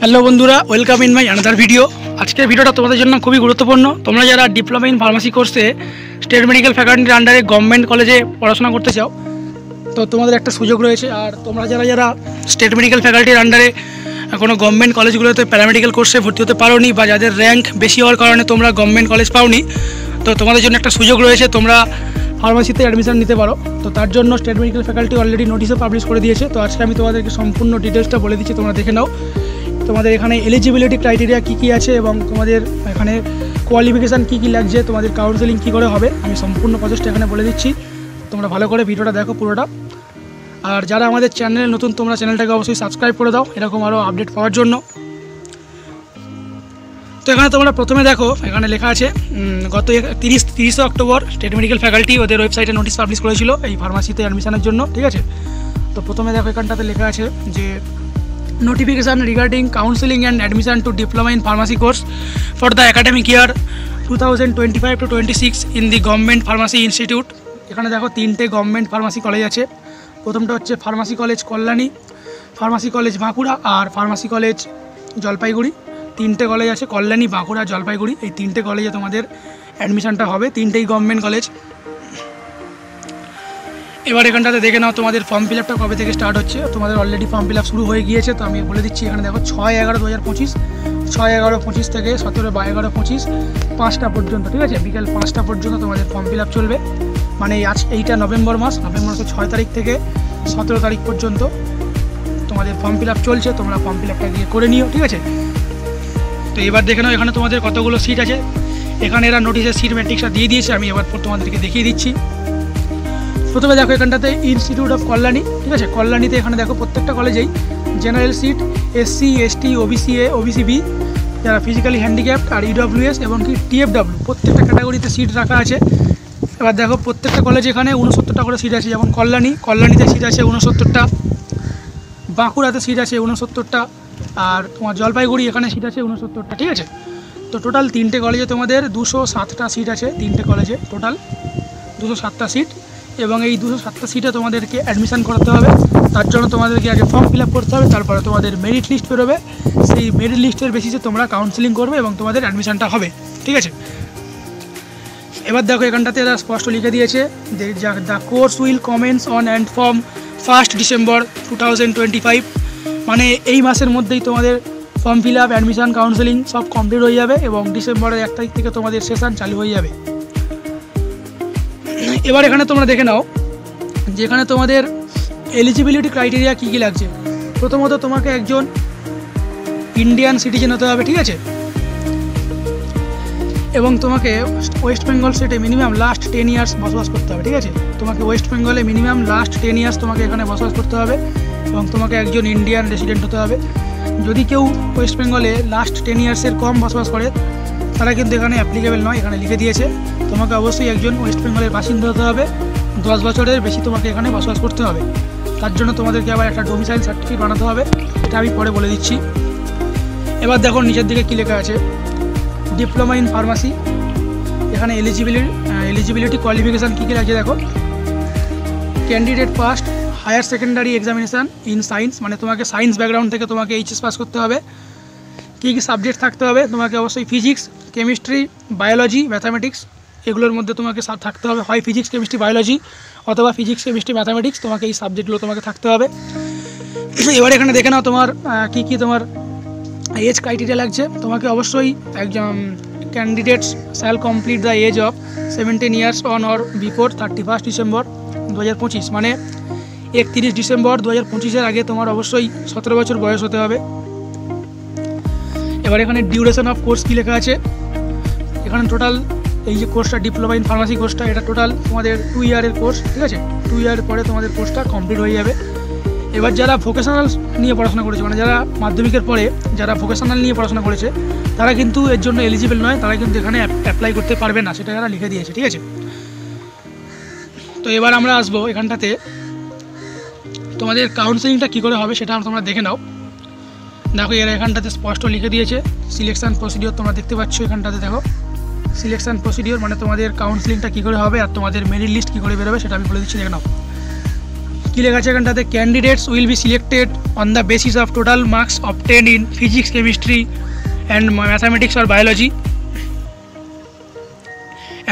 Hello বন্ধুরা, welcome in my another video. আজকের ভিডিওটা তোমাদের জন্য খুবই গুরুত্বপূর্ণ। তোমরা যারা ডিপ্লোমা ইন ফার্মাসি কোর্সে স্টেট মেডিকেল ফ্যাকাল্টির আন্ডারে গভর্নমেন্ট কলেজে পড়াশোনা করতে চাও, তো তোমাদের একটা সুযোগ রয়েছে। আর তোমরা যারা স্টেট মেডিকেল ফ্যাকাল্টির আন্ডারে কোনো গভর্নমেন্ট কলেজগুলোতে প্যারামেডিক্যাল কোর্সে ভর্তি হতে পারোনি, বা যাদের র্যাঙ্ক বেশি হওয়ার কারণে তোমরা গভর্নমেন্ট কলেজ পাওনি, তো তোমাদের জন্য একটা সুযোগ রয়েছে, তোমরা ফার্মাসিতে অ্যাডমিশন নিতে পারো। তো তার জন্য স্টেট মেডিকেল ফ্যাকাল্টি অলরেডি নোটিশও পাবলিশ করে দিয়েছে। তো আজকে আমি তোমাদেরকে সম্পূর্ণ ডিটেলসটা বলে দিচ্ছি, তোমরা দেখে নাও। তোমাদের এখানে এলিজিবিলিটি ক্রাইটেরিয়া কী আছে এবং তোমাদের এখানে কোয়ালিফিকেশান কী লাগছে, তোমাদের কাউন্সেলিং কী করে হবে, আমি সম্পূর্ণ প্রসেসটা এখানে বলে দিচ্ছি। তোমরা ভালো করে ভিডিওটা দেখো পুরোটা। আর যারা আমাদের চ্যানেলে নতুন, তোমরা চ্যানেলটাকে অবশ্যই সাবস্ক্রাইব করে দাও এরকম আরও আপডেট পাওয়ার জন্য। তো এখানে তোমরা প্রথমে দেখো, এখানে লেখা আছে গত 30 অক্টোবর স্টেট মেডিকেল ফ্যাকাল্টি ওদের ওয়েবসাইটে নোটিশ পাবলিশ করেছিল এই ফার্মাসিতে অ্যাডমিশনের জন্য, ঠিক আছে। তো প্রথমে দেখো এখানটাতে লেখা আছে যে notification regarding counseling and admission to diploma in pharmacy course for the academic year 2025-26 in the government pharmacy institute। এখানে দেখো তিনটে গভর্নমেন্ট ফার্মাসি কলেজ আছে। প্রথমটা হচ্ছে pharmacy college Kalyani, pharmacy college Bankura আর ফার্মাসি কলেজ জলপাইগুড়ি। তিনটে কলেজ আছে, কল্যাণী, বাঁকুড়া, জলপাইগুড়ি। এই তিনটে কলেজে তোমাদের অ্যাডমিশনটা হবে, তিনটেই গভর্নমেন্ট কলেজ। এবার এখানটাতে দেখে নাও তোমাদের ফর্ম ফিল আপটা কবে থেকে স্টার্ট হচ্ছে। তোমাদের অলরেডি ফর্ম ফিল আপ শুরু হয়ে গিয়েছে। তো আমি বলে দিচ্ছি, এখানে দেখো 6/11/2025, 6/11/25 থেকে 17/11/25 5টা পর্যন্ত, ঠিক আছে, বিকেল 5টা পর্যন্ত তোমাদের ফর্ম ফিল আপ চলবে। মানে এইটা নভেম্বর মাসের 6 তারিখ থেকে 17 তারিখ পর্যন্ত তোমাদের ফর্ম ফিল আপ চলছে। তোমরা ফর্ম ফিল আপটা গিয়ে করে নিও, ঠিক আছে। তো এবার দেখে নাও এখানে তোমাদের কতগুলো সিট আছে। এখানে এরা নোটিশের সিট ম্যাট্রিক্সটা দিয়ে দিয়েছে, আমি এবার তোমাদেরকে দেখিয়ে দিচ্ছি। প্রথমে দেখো এখানটাতে ইনস্টিটিউট অফ কল্যাণী, ঠিক আছে। কল্যাণীতে এখানে দেখো প্রত্যেকটা কলেজেই general seat, SC, ST, OBCA, OBCB, যারা ফিজিক্যালি হ্যান্ডিক্যাপ্ট আর EWS এবং কি TFW প্রত্যেকটা ক্যাটাগরিতে সিট রাখা আছে। এবার দেখো প্রত্যেকটা কলেজে এখানে 69টা করে সিট আছে। যেমন কল্যাণীতে সিট আছে 69টা, বাঁকুড়াতে সিট আছে 69টা, আর তোমার জলপাইগুড়ি এখানে সিট আছে 69টা, ঠিক আছে। তো টোটাল তিনটে কলেজে তোমাদের 207টা সিট আছে। তিনটে কলেজে টোটাল 207টা সিট, এবং এই 207টা সিটে তোমাদেরকে অ্যাডমিশন করাতে হবে। তার জন্য তোমাদেরকে আগে ফর্ম ফিল আপ করতে হবে, তারপরে তোমাদের মেরিট লিস্ট বেরোবে। সেই মেরিট লিস্টের বেসিসে তোমরা কাউন্সেলিং করবে এবং তোমাদের অ্যাডমিশনটা হবে, ঠিক আছে। এবার দেখো এখানটাতে এরা স্পষ্ট লিখে দিয়েছে, the course will commence on and from 1 December 2025। মানে এই মাসের মধ্যেই তোমাদের form fill up, admission, counselling সব কমপ্লিট হয়ে যাবে এবং ডিসেম্বরের 1 তারিখ থেকে তোমাদের সেশন চালু হয়ে যাবে। এবার এখানে তোমরা দেখে নাও যেখানে তোমাদের এলিজিবিলিটি ক্রাইটেরিয়া কী লাগছে। প্রথমত তোমাকে একজন ইন্ডিয়ান সিটিজেন হতে হবে, ঠিক আছে, এবং তোমাকে ওয়েস্ট বেঙ্গল স্টেটে মিনিমাম লাস্ট 10 ইয়ার্স বসবাস করতে হবে, ঠিক আছে। তোমাকে ওয়েস্ট বেঙ্গলে মিনিমাম লাস্ট 10 ইয়ার্স তোমাকে এখানে বসবাস করতে হবে এবং তোমাকে একজন ইন্ডিয়ান রেসিডেন্ট হতে হবে। যদি কেউ ওয়েস্ট বেঙ্গলে লাস্ট 10 ইয়ার্সের কম বসবাস করে তারা কিন্তু এখানে অ্যাপ্লিকেবল নয়। এখানে লিখে দিয়েছে তোমাকে অবশ্যই একজন ওয়েস্ট বেঙ্গলের বাসিন্দা হতে হবে, 10 বছরের বেশি তোমাকে এখানে বসবাস করতে হবে। তার জন্য তোমাদেরকে আবার একটা ডোমিসাইল সার্টিফিকেট বানাতে হবে, এটা আমি পরে বলে দিচ্ছি। এবার দেখো নিচের দিকে কী লেখা আছে, ডিপ্লোমা ইন ফার্মাসি। এখানে এলিজিবিলিটি কোয়ালিফিকেশান কী লাগছে দেখো। Candidate passed higher secondary examination in science, মানে তোমাকে সায়েন্স ব্যাকগ্রাউন্ড থেকে তোমাকে HS পাস করতে হবে। কী সাবজেক্ট থাকতে হবে, তোমাকে অবশ্যই ফিজিক্স, কেমিস্ট্রি, বায়োলজি, ম্যাথামেটিক্স এগুলোর মধ্যে তোমাকে থাকতে হবে। হয় ফিজিক্স, কেমিস্ট্রি, বায়োলজি অথবা ফিজিক্স, কেমিস্ট্রি, ম্যাথামেটিক্স, তোমাকে এই সাবজেক্টগুলো তোমাকে থাকতে হবে। এবার এখানে দেখে নাও তোমার কী তোমার এজ ক্রাইটেরিয়া লাগছে। তোমাকে অবশ্যই একজন candidates shall complete the age of 17 years on or before 31 December 2025, মানে 31 ডিসেম্বর 2025-এর আগে তোমার অবশ্যই 17 বছর বয়স হতে হবে। এবার এখানে ডিউরেশন অফ কোর্স কী লেখা আছে। এখানে টোটাল এই যে কোর্সটা ডিপ্লোমা ইন ফার্মাসি কোর্সটা, এটা টোটাল তোমাদের 2 ইয়ারের কোর্স, ঠিক আছে। 2 ইয়ার পরে তোমাদের কোর্সটা কমপ্লিট হয়ে যাবে। এবার যারা ভোকেশনাল নিয়ে পড়াশোনা করেছে, মানে যারা মাধ্যমিকের পরে যারা ভোকেশনাল নিয়ে পড়াশোনা করেছে তারা কিন্তু এর জন্য এলিজিবল নয়, তারা কিন্তু এখানে অ্যাপ্লাই করতে পারবে না, সেটা এরা লিখে দিয়েছে, ঠিক আছে। তো এবার আমরা আসবো এখানটাতে তোমাদের কাউন্সেলিংটা কী করে হবে সেটা তোমরা দেখে নাও। দেখো এরা এখানটাতে স্পষ্ট লিখে দিয়েছে সিলেকশান প্রসিডিওর, তোমরা দেখতে পাচ্ছ এখানটাতে দেখো সিলেকশান প্রসিডিওর, মানে তোমাদের কাউন্সেলিংটা কী করে হবে আর তোমাদের মেরিট লিস্ট কী করে বেরোবে সেটা আমি বলে দিচ্ছি, দেখে নাও। কী লেখা আছে এখানটাতে, candidates will be selected on the basis of total marks obtained in physics, chemistry and mathematics or biology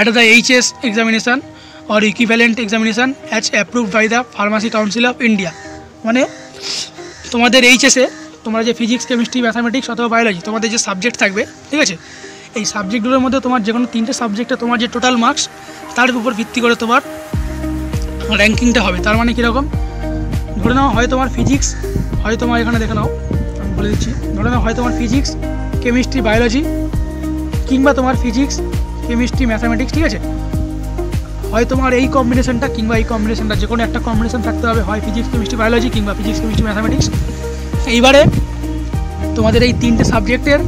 at the HS examination or equivalent examination as approved by the Pharmacy Council of India। মানে তোমাদের এইচএসে তোমরা যে physics, chemistry, mathematics অথবা biology তোমাদের যে subject থাকবে, ঠিক আছে, এই সাবজেক্টগুলোর মধ্যে তোমার যে কোনো 3টে সাবজেক্টে তোমার যে টোটাল মার্কস তার উপর ভিত্তি করে তোমার র্যাঙ্কিংটা হবে। তার মানে কীরকম, ধরে নাও হয় তোমার ফিজিক্স, হয় তোমার এখানে দেখে নাও আমি বলে দিচ্ছি, ধরে নাও হয় তোমার ফিজিক্স, কেমিস্ট্রি, বায়োলজি, কিংবা তোমার ফিজিক্স, কেমিস্ট্রি, ম্যাথামেটিক্স, ঠিক আছে, হয় তোমার এই কম্বিনেশনটা কিংবা এই কম্বিনেশনটা, যে কোনো একটা কম্বিনেশন থাকতে হবে, হয় ফিজিক্স, কেমিস্ট্রি, বায়োলজি কিংবা ফিজিক্স, কেমিস্ট্রি, ম্যাথামেটিক্স। এইবারে তোমাদের এই 3টে সাবজেক্টের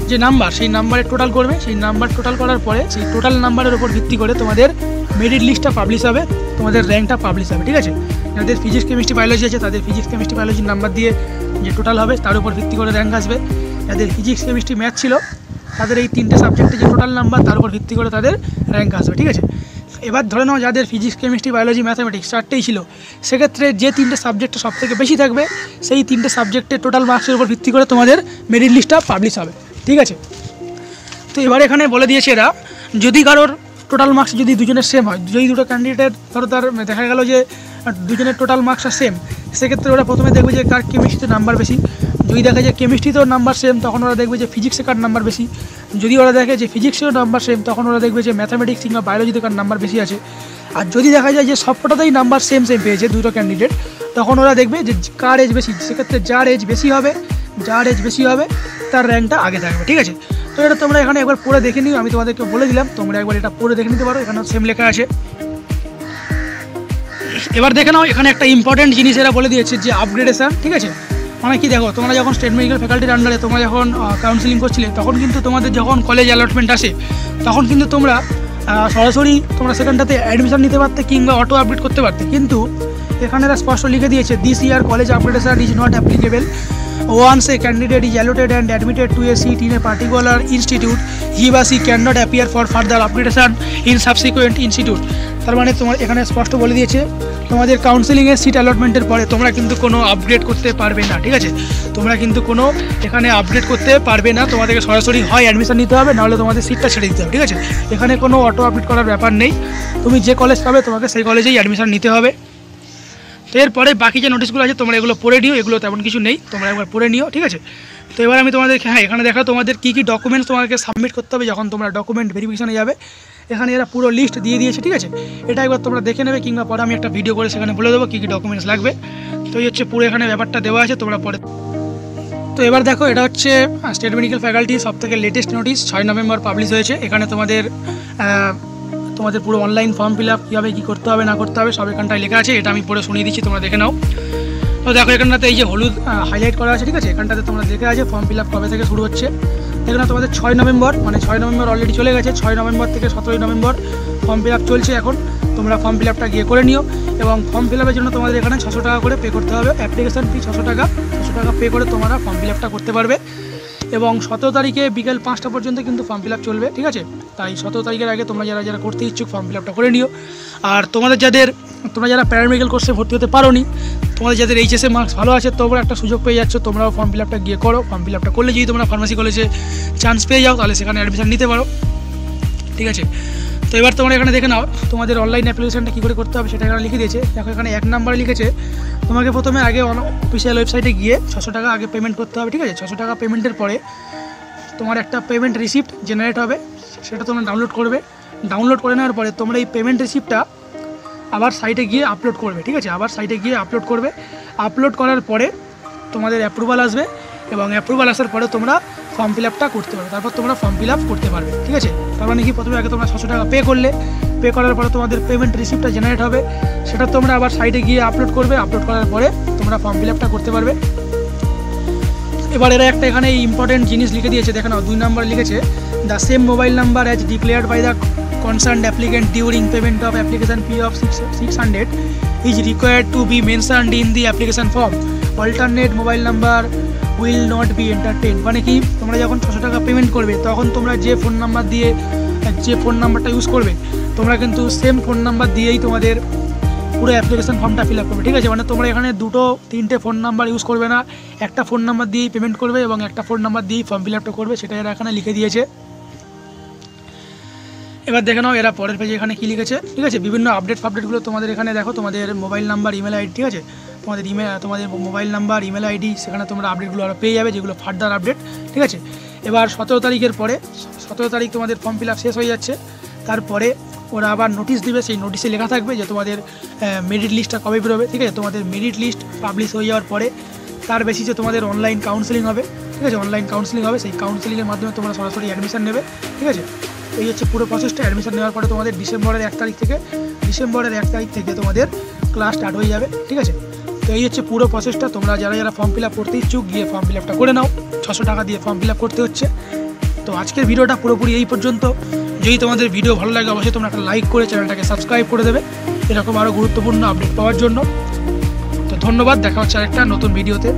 যে নাম্বার, সেই নাম্বারে টোটাল করবে, সেই নাম্বার টোটাল করার পরে সেই টোটাল নাম্বারের উপর ভিত্তি করে তোমাদের মেরিট লিস্টটা পাবলিশ হবে, তোমাদের র্যাঙ্কটা পাবলিশ হবে, ঠিক আছে। যাদের ফিজিক্স, কেমিস্ট্রি, বায়োলজি আছে তাদের ফিজিক্স, কেমিস্ট্রি, বায়োলজির নাম্বার দিয়ে যে টোটাল হবে তার উপর ভিত্তি করে র্যাঙ্ক আসবে। যাদের ফিজিক্স, কেমিস্ট্রি, ম্যাথ ছিল তাদের এই 3টে সাবজেক্টে যে টোটাল নাম্বার তার উপর ভিত্তি করে তাদের র্যাঙ্ক আসবে, ঠিক আছে। এবার ধরে নাও যাদের ফিজিক্স, কেমিস্ট্রি, বায়োলজি, ম্যাথামেটিক্স 4টেই ছিল, সেক্ষেত্রে যে 3টে সাবজেক্টে সবথেকে বেশি থাকবে সেই 3টে সাবজেক্টের টোটাল মার্কসের উপর ভিত্তি করে তোমাদের মেরিট লিস্টটা পাবলিশ হবে, ঠিক আছে। তো এবার এখানে বলে দিয়েছে এরা, যদি কারোর টোটাল মার্কস যদি দুজনের সেম হয়, যদি দুটো ক্যান্ডিডেট ধরো তার দেখা গেল যে দুজনের টোটাল মার্কসটা সেম, সেক্ষেত্রে ওরা প্রথমে দেখবে যে কার কেমিস্ট্রিতে নাম্বার বেশি। যদি দেখে যে কেমিস্ট্রিতেও নাম্বার সেম, তখন ওরা দেখবে যে ফিজিক্সে কার নাম্বার বেশি। যদি ওরা দেখে যে ফিজিক্সেও নাম্বার সেম, তখন ওরা দেখবে যে ম্যাথামেটিক্স কিংবা বায়োলজিতে কার নাম্বার বেশি আছে। আর যদি দেখা যায় যে সবকটাতেই নাম্বার সেম পেয়েছে দুটো ক্যান্ডিডেট, তখন ওরা দেখবে যে কার এজ বেশি। সেক্ষেত্রে যার এজ বেশি হবে তার র্যাঙ্কটা আগে থাকবে, ঠিক আছে। তো এটা তোমরা এখানে একবার পড়ে দেখে নিও, আমি তোমাদেরকে বলে দিলাম, তোমরা একবার এটা পড়ে দেখে নিতে পারো, এখানে সেম লেখা আছে। এবার দেখে নাও এখানে একটা ইম্পর্টেন্ট জিনিস এরা বলে দিয়েছে যে আপগ্রেডেশন, ঠিক আছে। মানে কি, দেখো তোমরা যখন স্টেট মেডিকেল ফ্যাকাল্টির আন্ডারে তোমরা যখন কাউন্সিলিং করছিলে, তখন কিন্তু তোমাদের যখন কলেজ অ্যালটমেন্ট আসে তখন কিন্তু তোমরা সরাসরি তোমরা সেখানটাতে অ্যাডমিশন নিতে পারতে কিংবা অটো আপডেট করতে পারতে। কিন্তু এখানে এরা স্পষ্ট লিখে দিয়েছে, this year college upgradation is not applicable once a candidate is allotted and admitted to a seat in a particular institute, he or she cannot appear for further upgradation in subsequent institute। তার মানে তোমার এখানে স্পষ্ট বলে দিয়েছে তোমাদের কাউন্সিলিংয়ের seat অ্যালটমেন্টের পরে তোমরা কিন্তু কোনো আপগ্রেড করতে পারবে না, ঠিক আছে। তোমরা কিন্তু কোনো এখানে আপগ্রেড করতে পারবে না, তোমাদেরকে সরাসরি হয় অ্যাডমিশন নিতে হবে, নাহলে তোমাদের সিটটা ছেড়ে দিতে হবে, ঠিক আছে। এখানে কোনো অটো আপডেট করার ব্যাপার নেই, তুমি যে কলেজ পাবে তোমাকে সেই কলেজেই অ্যাডমিশন নিতে হবে। তো এরপরে বাকি যে নোটিশগুলো আছে তোমরা এগুলো পড়ে নিও, এগুলো তেমন কিছু নেই, তোমরা একবার পড়ে নিও, ঠিক আছে। তো এবার আমি তোমাদেরকে এখানে দেখা তোমাদের কী কী ডকুমেন্টস তোমাদেরকে সাবমিট করতে হবে যখন তোমরা ডকুমেন্ট ভেরিফিকেশনে যাবে। এখানে এরা পুরো লিস্ট দিয়ে দিয়েছে, ঠিক আছে। এটা একবার তোমরা দেখে নেবে, কিংবা পরে আমি একটা ভিডিও করে সেখানে বলে দেবো কী কী ডকুমেন্টস লাগবে। তো এই হচ্ছে পুরো এখানে ব্যাপারটা দেওয়া আছে, তোমরা পরে। তো এবার দেখো, এটা হচ্ছে স্টেট মেডিকেল ফ্যাকাল্টি সবথেকে লেটেস্ট নোটিশ, 6 নভেম্বর পাবলিশ হয়েছে। এখানে তোমাদের পুরো অনলাইন ফর্ম ফিল আপ কীভাবে কী করতে হবে না করতে হবে সব এখানটায় লেখা আছে। এটা আমি পড়ে শুনিয়ে দিচ্ছি, তোমরা দেখে নাও। তো দেখো এখানটাতে এই যে হলুদ হাইলাইট করা আছে, ঠিক আছে, এখানটাতে তোমরা লেখা আছে ফর্ম ফিল আপ কবে থেকে শুরু হচ্ছে। এখানে তোমাদের 6 নভেম্বর, মানে 6 নভেম্বর অলরেডি চলে গেছে, 6 নভেম্বর থেকে 17 নভেম্বর ফর্ম ফিল আপ চলছে এখন। তোমরা ফর্ম ফিল আপটা গিয়ে করে নিও, এবং ফর্ম ফিল আপের জন্য তোমাদের এখানে 600 টাকা করে পে করতে হবে। অ্যাপ্লিকেশন ফি 600 টাকা পে করে তোমরা ফর্ম ফিল আপটা করতে পারবে। এবং 17 তারিখে বিকেল 5টা পর্যন্ত কিন্তু ফর্ম ফিল আপ চলবে, ঠিক আছে। তাই 17 তারিখের আগে তোমরা যারা করতে ইচ্ছুক ফর্ম ফিল আপটা করে নিও। আর তোমরা যারা প্যারামেডিক্যাল কোর্সে ভর্তি হতে পারোনি, তোমাদের যাদের এইচএসএ মার্কস ভালো আছে, তোমরা একটা সুযোগ পেয়ে যাচ্ছ, তোমরাও ফর্ম ফিল আপটা গিয়ে করো। ফর্ম ফিল আপটা করলে যদি তোমরা ফার্মাসি কলেজে চান্স পেয়ে যাও, তাহলে সেখানে অ্যাডমিশন নিতে পারো, ঠিক আছে। তো এবার তোমরা এখানে দেখে নাও তোমাদের অনলাইন অ্যাপ্লিকেশনটা কী করে করতে হবে সেটা এখানে লিখে দিয়েছে। দেখো এখানে 1 নম্বরে লিখেছে তোমাকে প্রথমে আগে অফিসিয়াল ওয়েবসাইটে গিয়ে 600 টাকা আগে পেমেন্ট করতে হবে, ঠিক আছে। 600 টাকা পেমেন্টের পরে তোমার একটা পেমেন্ট রিসিপ্ট জেনারেট হবে, সেটা তোমরা ডাউনলোড করবে। ডাউনলোড করে নেওয়ার পরে তোমরা এই পেমেন্ট রিসিপ্টটা আবার সাইটে গিয়ে আপলোড করবে, ঠিক আছে। আবার সাইটে গিয়ে আপলোড করবে। আপলোড করার পরে তোমাদের অ্যাপ্রুভাল আসবে, এবং অ্যাপ্রুভাল আসার পরে তোমরা ফর্ম ফিল আপটা করতে পারবে। তারপর তোমরা ফর্ম ফিল আপ করতে পারবে, ঠিক আছে। তার মানে কি, প্রথমে আগে তোমরা 600 টাকা পে করলে, পে করার পরে তোমাদের পেমেন্ট রিসিপ্টটা জেনারেট হবে, সেটা তোমরা আবার সাইটে গিয়ে আপলোড করবে। আপলোড করার পরে তোমরা ফর্ম ফিল আপটা করতে পারবে। এবার এরা একটা এখানে ইম্পর্টেন্ট জিনিস লিখে দিয়েছে, দেখে নাও 2 নম্বরে লিখেছে, the same mobile number as declared by the concerned applicant during payment of application fee of 600 is required to be mentioned in the application form. Alternate mobile number will not be entertain. মানে কি, তোমরা যখন 600 টাকা payment করবে তখন তোমরা যে phone নাম্বারটা ইউজ করবে, তোমরা কিন্তু সেম ফোন নাম্বার দিয়েই তোমাদের পুরো অ্যাপ্লিকেশন ফর্মটা ফিল আপ করবে, ঠিক আছে। মানে তোমরা এখানে 2-3টে ফোন নাম্বার ইউজ করবে না, একটা ফোন নাম্বার দিয়েই পেমেন্ট করবে এবং একটা ফোন নাম্বার দিয়েই ফর্ম ফিল আপটা করবে, সেটা এরা এখানে লিখে দিয়েছে। এবার দেখে নাও এরা পরের পেজে এখানে কী লিখেছে, ঠিক আছে। বিভিন্ন আপডেটগুলো তোমাদের এখানে দেখো, তোমাদের মোবাইল নাম্বার, ইমেল আইডি, ঠিক আছে। তোমাদের মোবাইল নাম্বার, ইমেল আইডি, সেখানে তোমরা আপডেটগুলো আরও পেয়ে যাবে, যেগুলো ফার্দার আপডেট, ঠিক আছে। এবার 17 তারিখের পরে 17 তারিখ তোমাদের ফর্ম ফিল আপ শেষ হয়ে যাচ্ছে। তারপরে ওরা আবার নোটিশ দিবে, সেই নোটিশে লেখা থাকবে যে তোমাদের মেরিট লিস্টটা কবে বেরোবে, ঠিক আছে। তোমাদের মেরিট লিস্ট পাবলিশ হয়ে যাওয়ার পরে তার বেসিসে তোমাদের অনলাইন কাউন্সেলিং হবে, ঠিক আছে। অনলাইন কাউন্সেলিং হবে, সেই কাউন্সেলিংয়ের মাধ্যমে তোমরা সরাসরি অ্যাডমিশন নেবে, ঠিক আছে। এই হচ্ছে পুরো প্রসেসটা। অ্যাডমিশন নেওয়ার পরে তোমাদের ডিসেম্বরের 1 তারিখ থেকে তোমাদের ক্লাস স্টার্ট হয়ে যাবে, ঠিক আছে। তো এই হচ্ছে পুরো প্রসেসটা। তোমরা যারা ফর্ম ফিল আপ করতে ইচ্ছুক, গিয়ে ফর্ম ফিল আপটা করে নাও। 600 টাকা দিয়ে ফর্ম ফিল আপ করতে হচ্ছে। তো আজকের ভিডিওটা পুরোপুরি এই পর্যন্ত। যদি তোমাদের ভিডিও ভালো লাগে অবশ্যই তোমরা একটা লাইক করে চ্যানেলটাকে সাবস্ক্রাইব করে দেবে এরকম আরও গুরুত্বপূর্ণ আপডেট পাওয়ার জন্য। তো ধন্যবাদ, দেখা হচ্ছে আরেকটা নতুন ভিডিওতে।